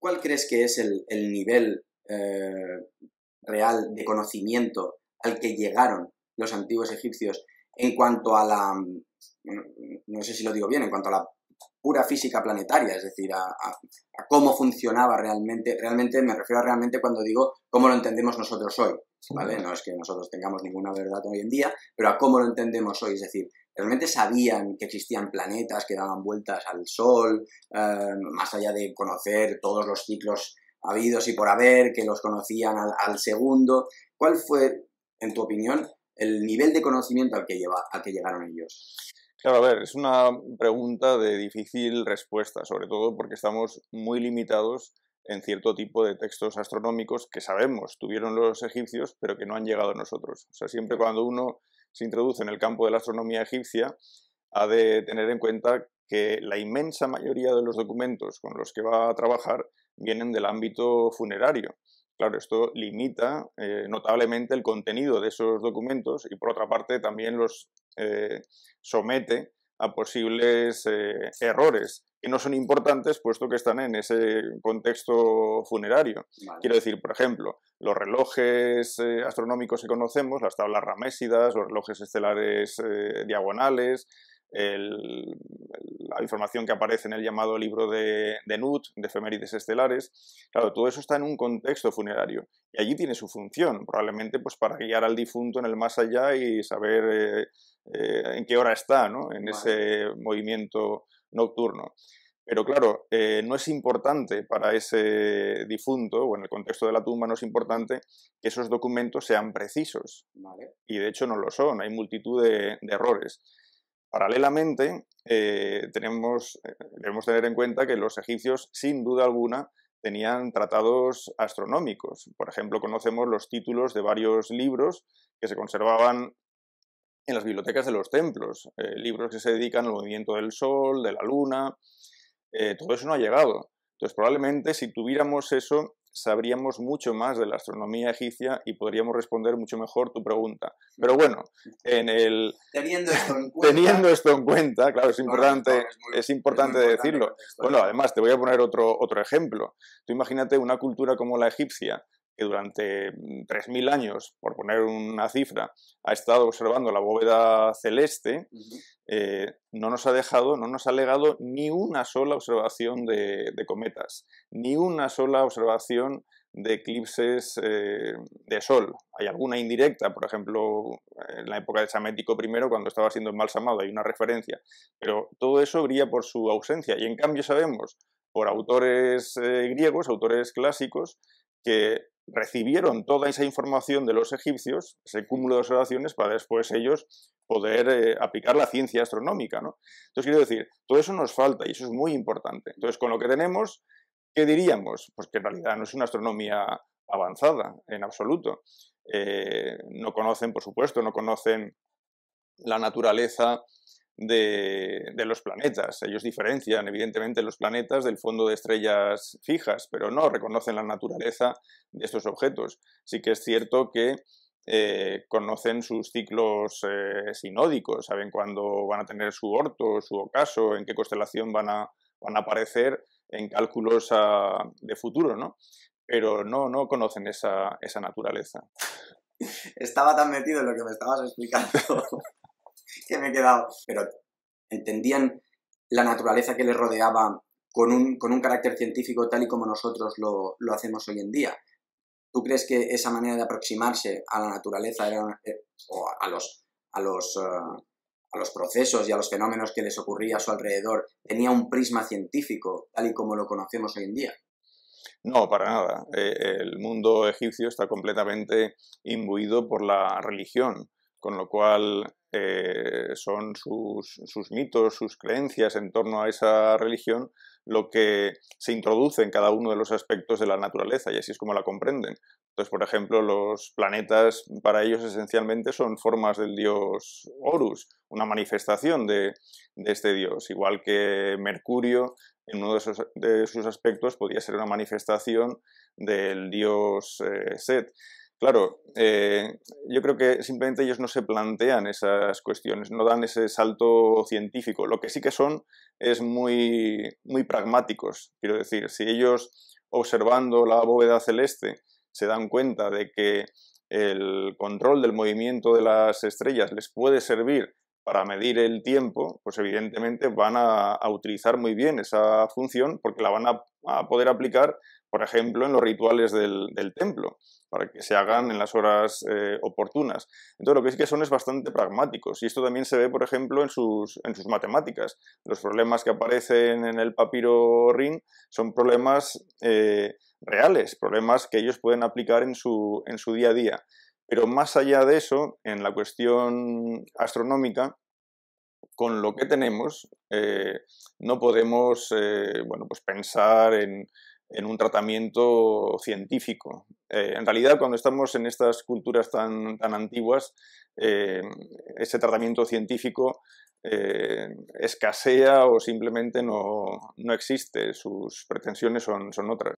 cuál crees que es el nivel real de conocimiento al que llegaron los antiguos egipcios en cuanto a la, no sé si lo digo bien, en cuanto a la pura física planetaria, es decir, a cómo funcionaba realmente me refiero a realmente cuando digo cómo lo entendemos nosotros hoy, ¿vale? No es que nosotros tengamos ninguna verdad hoy en día, pero a cómo lo entendemos hoy, es decir, ¿realmente sabían que existían planetas que daban vueltas al Sol, más allá de conocer todos los ciclos habidos y por haber, que los conocían al segundo? ¿Cuál fue, en tu opinión, el nivel de conocimiento al que llegaron ellos? Claro, a ver, es una pregunta de difícil respuesta, sobre todo porque estamos muy limitados en cierto tipo de textos astronómicos que sabemos tuvieron los egipcios, pero que no han llegado a nosotros. O sea, siempre cuando uno se introduce en el campo de la astronomía egipcia, ha de tener en cuenta que la inmensa mayoría de los documentos con los que va a trabajar vienen del ámbito funerario. Claro, esto limita notablemente el contenido de esos documentos y, por otra parte, también los somete a posibles errores que no son importantes puesto que están en ese contexto funerario. Vale. Quiero decir, por ejemplo, los relojes astronómicos que conocemos, las tablas ramésicas, los relojes estelares diagonales, la información que aparece en el llamado libro de Nut, de efemérides estelares, claro, todo eso está en un contexto funerario y allí tiene su función, probablemente pues para guiar al difunto en el más allá y saber en qué hora está, ¿no? En ese movimiento nocturno. Pero claro, no es importante para ese difunto, o en el contexto de la tumba no es importante que esos documentos sean precisos. Vale. Y de hecho no lo son, hay multitud de errores. Paralelamente, debemos tener en cuenta que los egipcios, sin duda alguna, tenían tratados astronómicos. Por ejemplo, conocemos los títulos de varios libros que se conservaban en las bibliotecas de los templos, libros que se dedican al movimiento del Sol, de la Luna, todo eso no ha llegado. Entonces, probablemente si tuviéramos eso, sabríamos mucho más de la astronomía egipcia y podríamos responder mucho mejor tu pregunta. Pero bueno, teniendo esto en cuenta, claro, es importante decirlo. Bueno, además, te voy a poner otro ejemplo. Tú imagínate una cultura como la egipcia, que durante 3000 años, por poner una cifra, ha estado observando la bóveda celeste, no nos ha legado ni una sola observación de cometas, ni una sola observación de eclipses de sol. Hay alguna indirecta, por ejemplo, en la época de Psamético I, cuando estaba siendo embalsamado, hay una referencia, pero todo eso brilla por su ausencia. Y en cambio sabemos, por autores griegos, autores clásicos, que recibieron toda esa información de los egipcios, ese cúmulo de observaciones, para después ellos poder aplicar la ciencia astronómica, ¿no? Entonces, quiero decir, todo eso nos falta y eso es muy importante. Entonces, con lo que tenemos, ¿qué diríamos? Pues que en realidad no es una astronomía avanzada, en absoluto. No conocen, por supuesto, no conocen la naturaleza de los planetas. Ellos diferencian, evidentemente, los planetas del fondo de estrellas fijas, pero no reconocen la naturaleza de estos objetos. Sí que es cierto que conocen sus ciclos sinódicos, saben cuándo van a tener su orto, su ocaso, en qué constelación van a aparecer en cálculos de futuro, ¿no? Pero no conocen esa naturaleza. Estaba tan metido en lo que me estabas explicando que me he quedado. Pero entendían la naturaleza que les rodeaba con un carácter científico tal y como nosotros lo hacemos hoy en día. ¿Tú crees que esa manera de aproximarse a la naturaleza o a los procesos y a los fenómenos que les ocurría a su alrededor tenía un prisma científico tal y como lo conocemos hoy en día? No, para nada. El mundo egipcio está completamente imbuido por la religión, con lo cual son sus mitos, sus creencias en torno a esa religión lo que se introduce en cada uno de los aspectos de la naturaleza y así es como la comprenden. Entonces, por ejemplo, los planetas para ellos esencialmente son formas del dios Horus, una manifestación de este dios, igual que Mercurio en uno de sus aspectos podía ser una manifestación del dios Set. Claro, yo creo que simplemente ellos no se plantean esas cuestiones, no dan ese salto científico. Lo que sí que son es muy, muy pragmáticos. Quiero decir, si ellos observando la bóveda celeste se dan cuenta de que el control del movimiento de las estrellas les puede servir para medir el tiempo, pues evidentemente van a utilizar muy bien esa función porque la van a poder aplicar, por ejemplo, en los rituales del templo, para que se hagan en las horas oportunas. Entonces lo que sí que son es bastante pragmáticos y esto también se ve, por ejemplo, en sus matemáticas. Los problemas que aparecen en el papiro Ring son problemas reales, problemas que ellos pueden aplicar en su día a día. Pero más allá de eso, en la cuestión astronómica, con lo que tenemos, no podemos bueno, pues pensar en un tratamiento científico. En realidad, cuando estamos en estas culturas tan antiguas, ese tratamiento científico escasea o simplemente no existe. Sus pretensiones son otras.